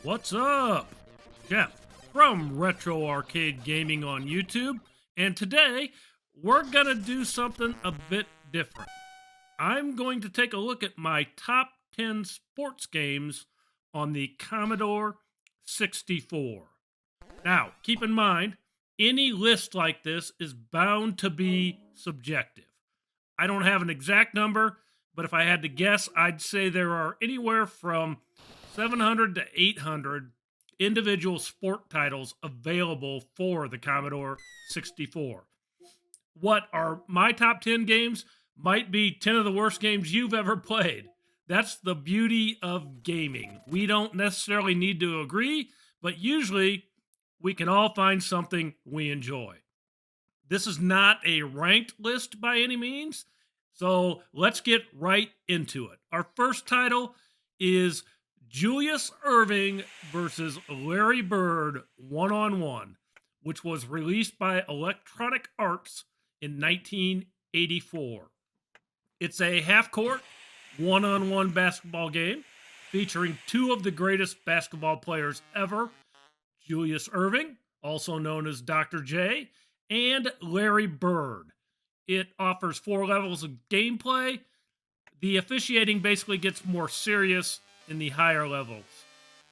What's up? Jeff from Retro Arcade Gaming on YouTube, and today we're gonna do something a bit different. I'm going to take a look at my top 10 sports games on the Commodore 64. Now, keep in mind, any list like this is bound to be subjective. I don't have an exact number, but if I had to guess, I'd say there are anywhere from 700 to 800 individual sport titles available for the Commodore 64. What are my top 10 games might be 10 of the worst games you've ever played. That's the beauty of gaming. We don't necessarily need to agree, but usually we can all find something we enjoy. This is not a ranked list by any means, so let's get right into it. Our first title is Julius Erving versus Larry Bird one on one, which was released by Electronic Arts in 1984. It's a half court, one on one basketball game featuring two of the greatest basketball players ever, Julius Erving, also known as Dr. J, and Larry Bird. It offers 4 levels of gameplay. The officiating basically gets more serious in the higher levels.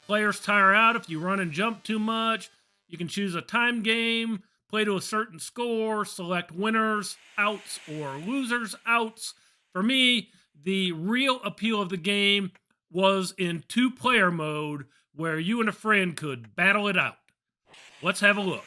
Players tire out if you run and jump too much. You can choose a time game, play to a certain score, select winners, outs, or losers, outs. For me, the real appeal of the game was in 2-player mode where you and a friend could battle it out. Let's have a look.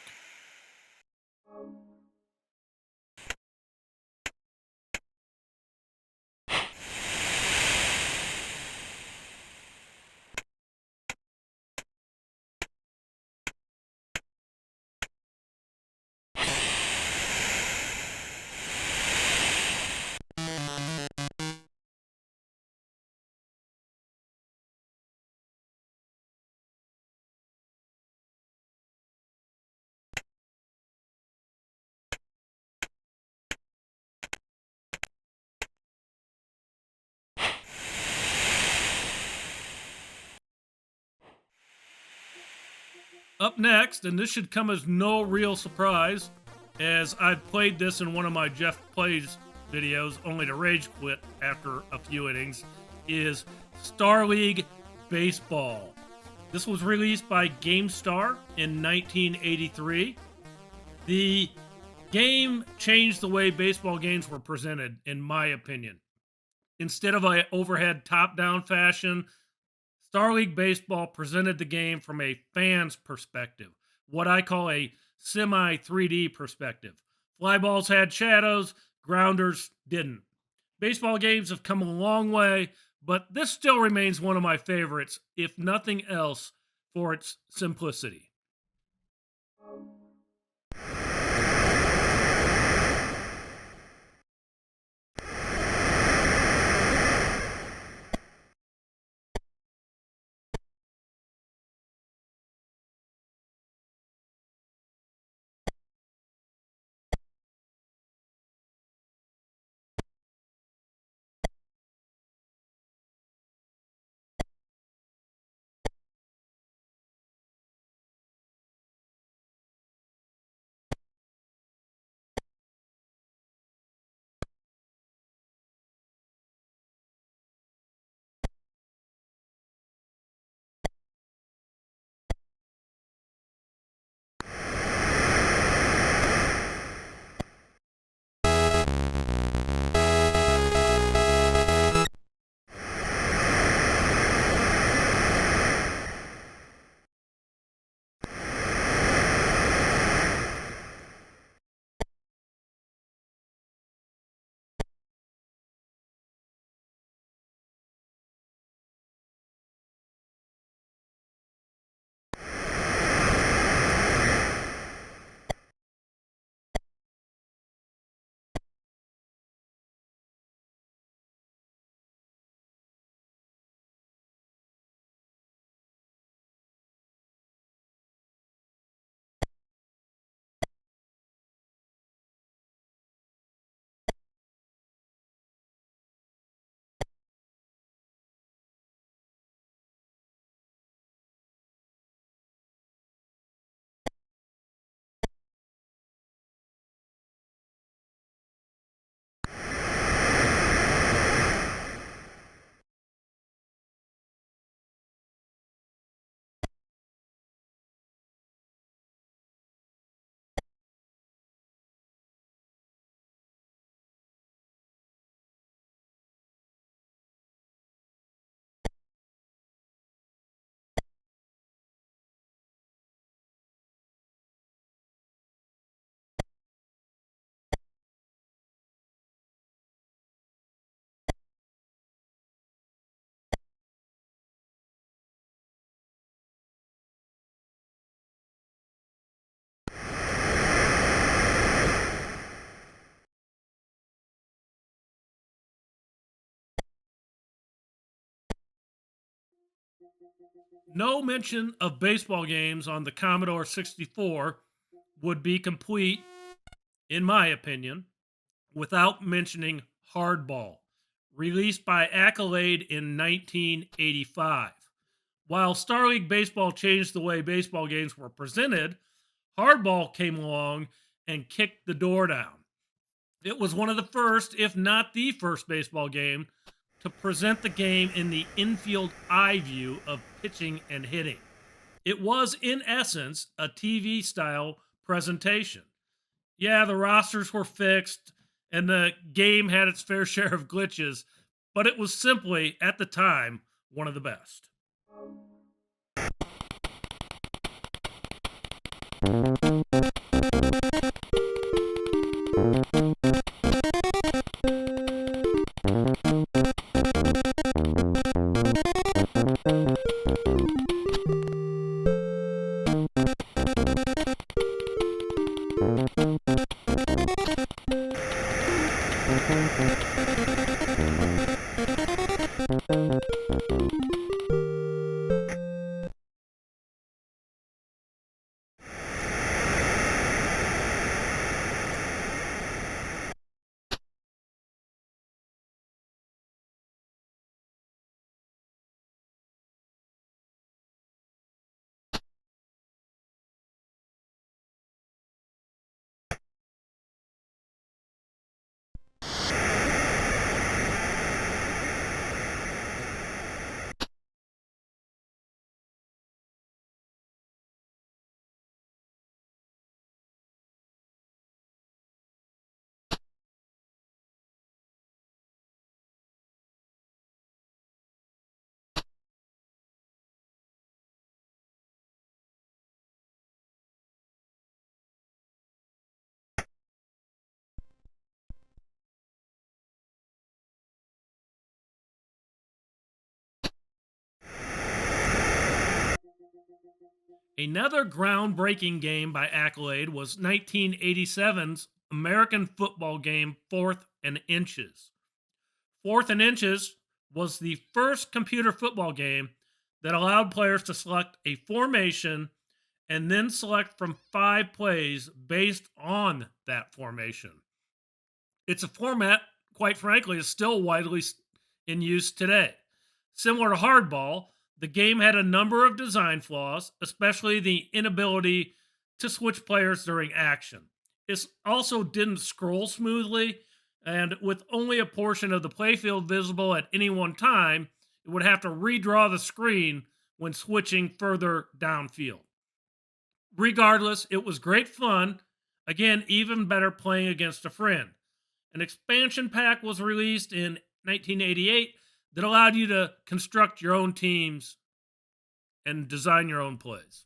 Up next, and this should come as no real surprise, as I've played this in one of my Jeff Plays videos, only to rage quit after a few innings, is Star League Baseball. This was released by GameStar in 1983. The game changed the way baseball games were presented, in my opinion. Instead of an overhead top-down fashion, Star League Baseball presented the game from a fan's perspective, what I call a semi 3D perspective. Fly balls had shadows, grounders didn't. Baseball games have come a long way, but this still remains one of my favorites, if nothing else, for its simplicity. No mention of baseball games on the Commodore 64 would be complete, in my opinion, without mentioning Hardball, released by Accolade in 1985. While Star League Baseball changed the way baseball games were presented, Hardball came along and kicked the door down. It was one of the first, if not the first, baseball game to present the game in the infield eye view of pitching and hitting. It was, in essence, a TV style presentation. Yeah, the rosters were fixed and the game had its fair share of glitches, but it was simply, at the time, one of the best. Another groundbreaking game by Accolade was 1987's American football game Fourth and Inches. Fourth and Inches was the first computer football game that allowed players to select a formation and then select from 5 plays based on that formation. It's a format, quite frankly, is still widely in use today. Similar to Hardball, the game had a number of design flaws, especially the inability to switch players during action. It also didn't scroll smoothly, and with only a portion of the playfield visible at any one time, it would have to redraw the screen when switching further downfield. Regardless, it was great fun. Again, even better playing against a friend. An expansion pack was released in 1988 that allowed you to construct your own teams and design your own plays.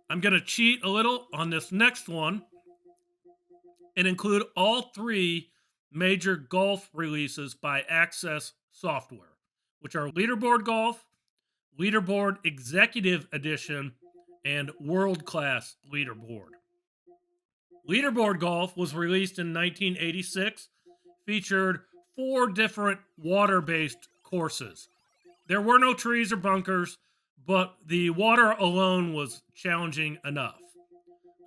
I'm going to cheat a little on this next one and include all three major golf releases by Access Software, which are Leaderboard Golf, Leaderboard Executive Edition, and World Class Leaderboard. Leaderboard Golf was released in 1986, featured four different water based courses. There were no trees or bunkers, but the water alone was challenging enough.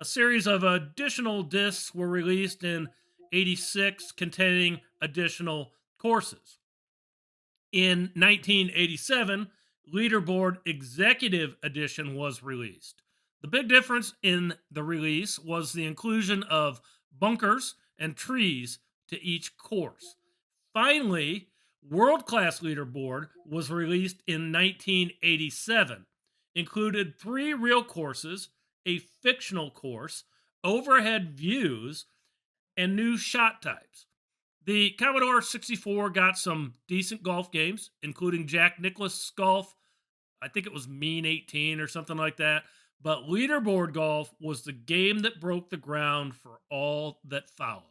A series of additional discs were released in 86 containing additional courses. In 1987, Leaderboard Executive Edition was released. The big difference in the release was the inclusion of bunkers and trees to each course. Finally, World Class Leaderboard was released in 1987, included three real courses, a fictional course, overhead views, and new shot types. The Commodore 64 got some decent golf games, including Jack Nicklaus Golf. I think it was Mean 18 or something like that. But Leaderboard Golf was the game that broke the ground for all that followed.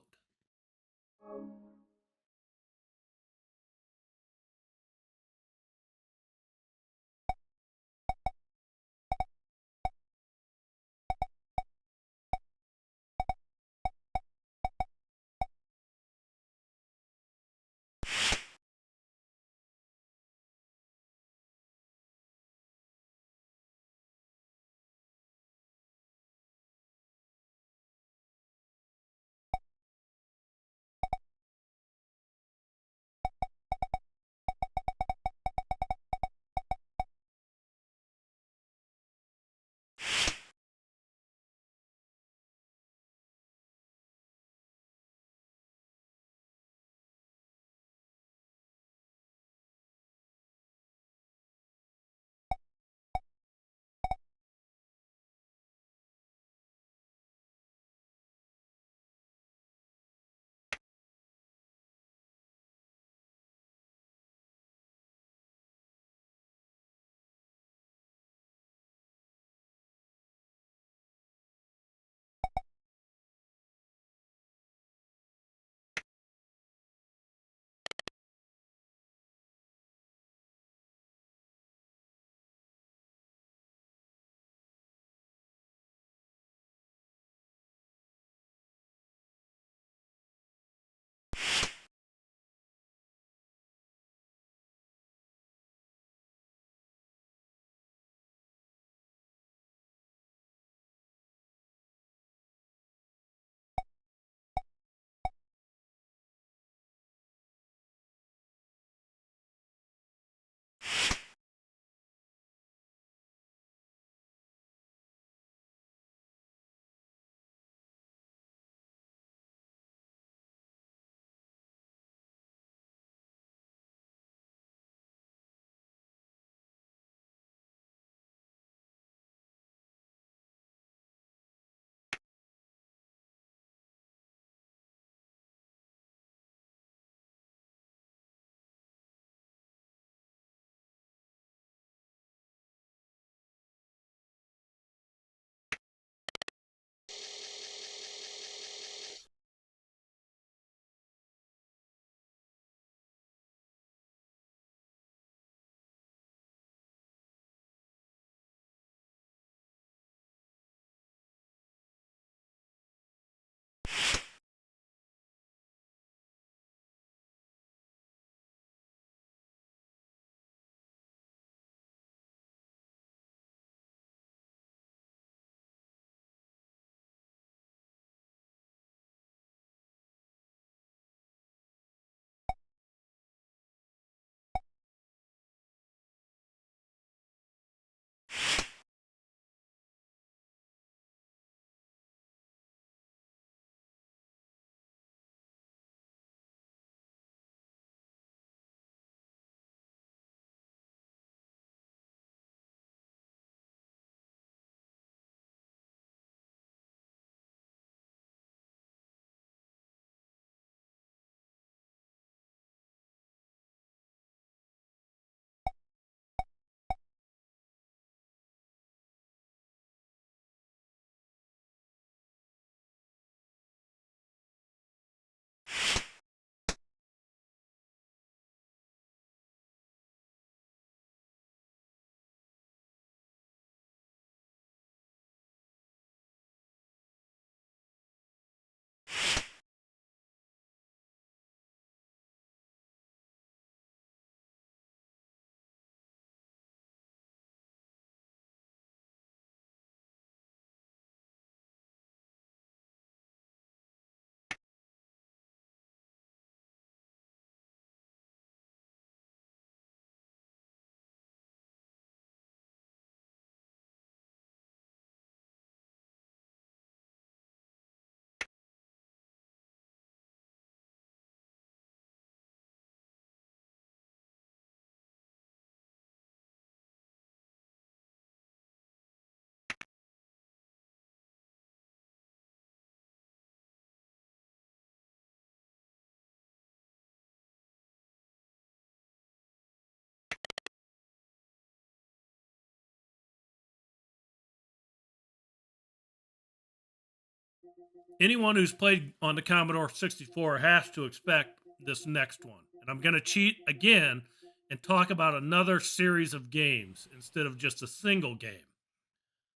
Anyone who's played on the Commodore 64 has to expect this next one. And I'm going to cheat again and talk about another series of games instead of just a single game.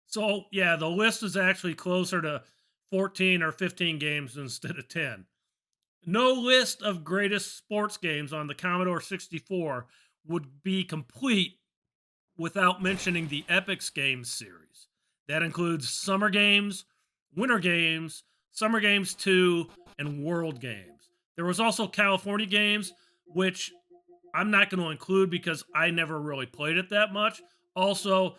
So, yeah, the list is actually closer to 14 or 15 games instead of 10. No list of greatest sports games on the Commodore 64 would be complete without mentioning the Epyx Games series. That includes Summer Games, Winter Games, Summer Games 2, and World Games. There was also California Games, which I'm not going to include because I never really played it that much. Also,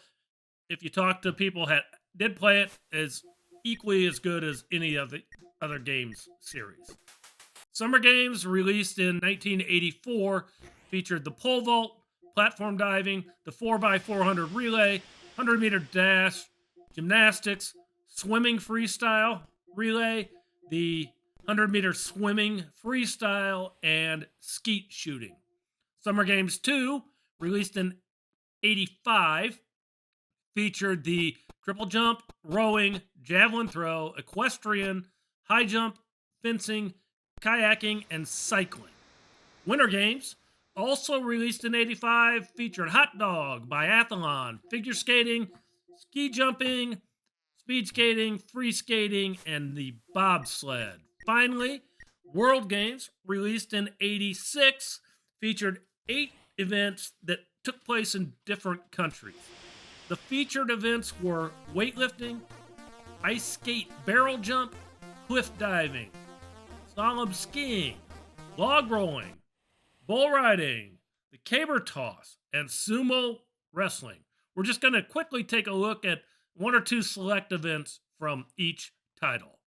if you talk to people that did play it, is equally as good as any of the other games series. Summer Games, released in 1984, featured the pole vault, platform diving, the 4x400 relay, 100-meter dash, gymnastics, swimming freestyle relay, the 100-meter swimming freestyle, and skeet shooting. Summer Games 2, released in 85, featured the triple jump, rowing, javelin throw, equestrian, high jump, fencing, kayaking, and cycling. Winter Games, also released in 85, featured hot dog, biathlon, figure skating, ski jumping, speed skating, free skating, and the bobsled. Finally, World Games, released in 86, featured 8 events that took place in different countries. The featured events were weightlifting, ice skate barrel jump, cliff diving, slalom skiing, log rolling, bull riding, the caber toss, and sumo wrestling. We're just going to quickly take a look at one or two select events from each title.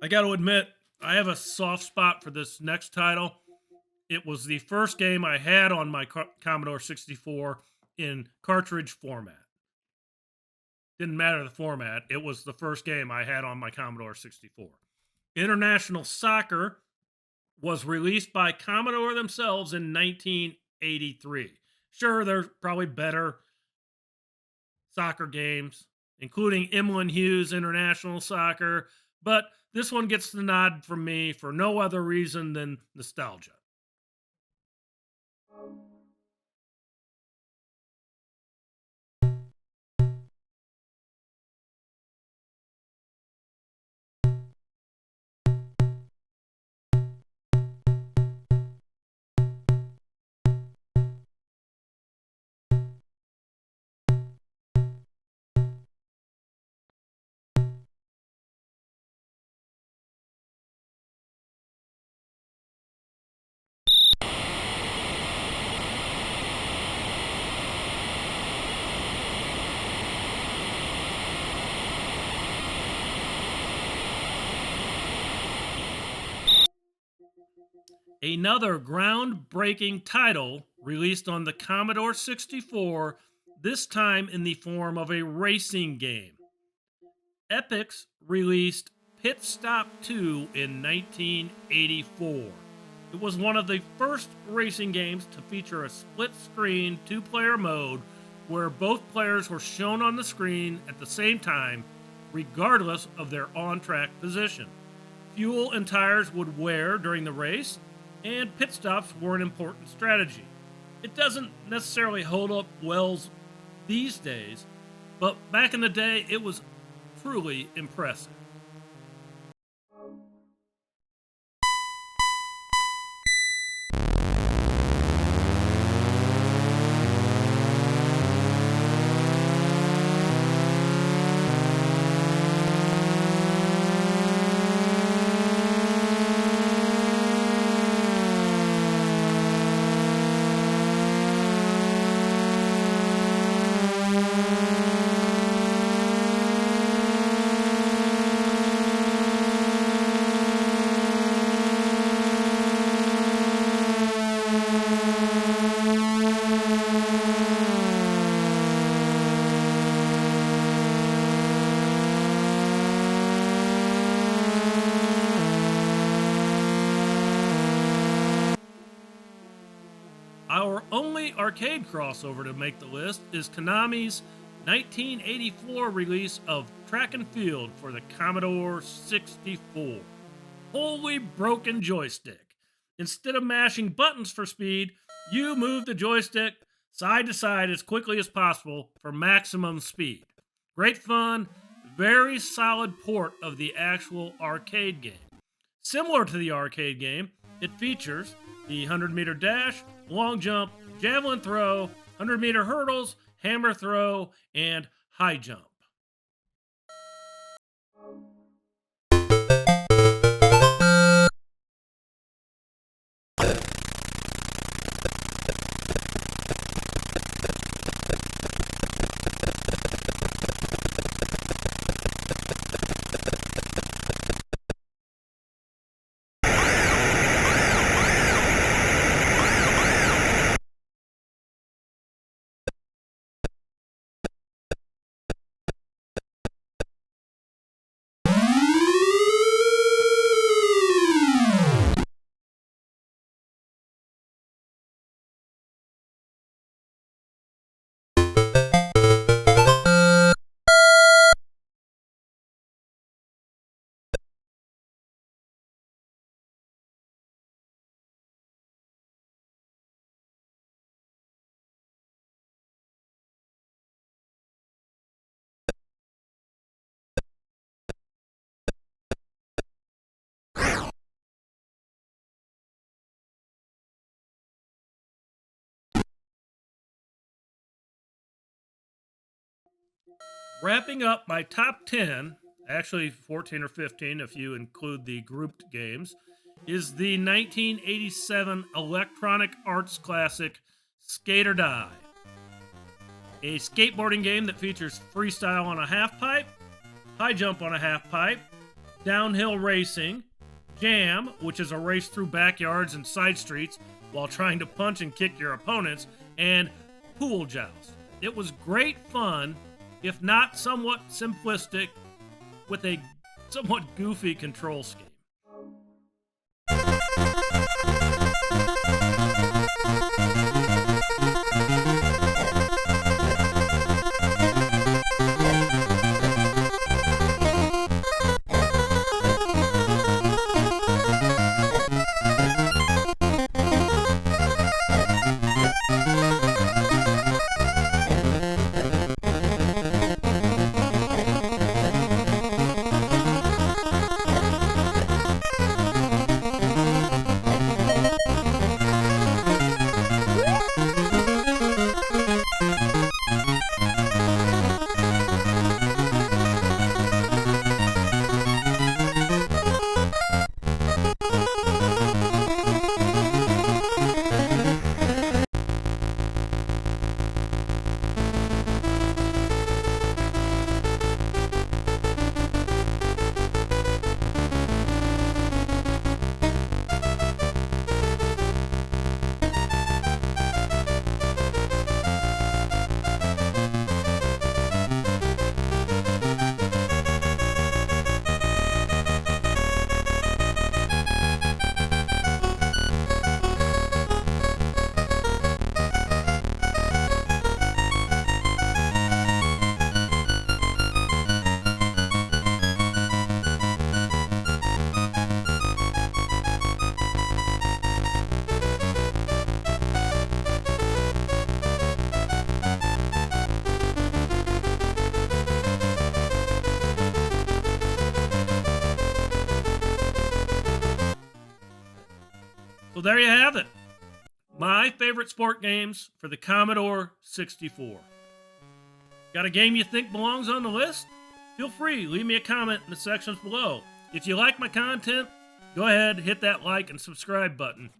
I got to admit, I have a soft spot for this next title. It was the first game I had on my Commodore 64 in cartridge format. Didn't matter the format, it was the first game I had on my Commodore 64. International Soccer was released by Commodore themselves in 1983. Sure, there's probably better soccer games, including Emlyn Hughes International Soccer, but this one gets the nod from me for no other reason than nostalgia. Another groundbreaking title released on the Commodore 64, this time in the form of a racing game. Epyx released Pitstop II in 1984. It was one of the first racing games to feature a split screen two-player mode where both players were shown on the screen at the same time, regardless of their on-track position. Fuel and tires would wear during the race, and pit stops were an important strategy. It doesn't necessarily hold up well these days, but back in the day, it was truly impressive. Our only arcade crossover to make the list is Konami's 1984 release of Track and Field for the Commodore 64. Holy broken joystick. Instead of mashing buttons for speed, you move the joystick side to side as quickly as possible for maximum speed. Great fun, very solid port of the actual arcade game. Similar to the arcade game, it features the 100-meter dash, long jump, javelin throw, 100-meter hurdles, hammer throw, and high jump. Wrapping up my top 10, actually 14 or 15 if you include the grouped games, is the 1987 Electronic Arts classic Skate or Die, a skateboarding game that features freestyle on a half pipe, high jump on a half pipe, downhill racing, jam, which is a race through backyards and side streets while trying to punch and kick your opponents, and pool joust. It was great fun, if not somewhat simplistic, with a somewhat goofy control scheme. So there you have it. My favorite sport games for the Commodore 64. Got a game you think belongs on the list? Feel free, leave me a comment in the sections below. If you like my content, go ahead, hit that like and subscribe button.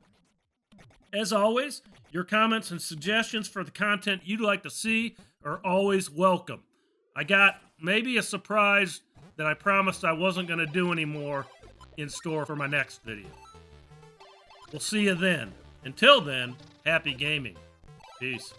As always, your comments and suggestions for the content you'd like to see are always welcome. I got maybe a surprise that I promised I wasn't going to do anymore in store for my next video. We'll see you then. Until then, happy gaming. Peace.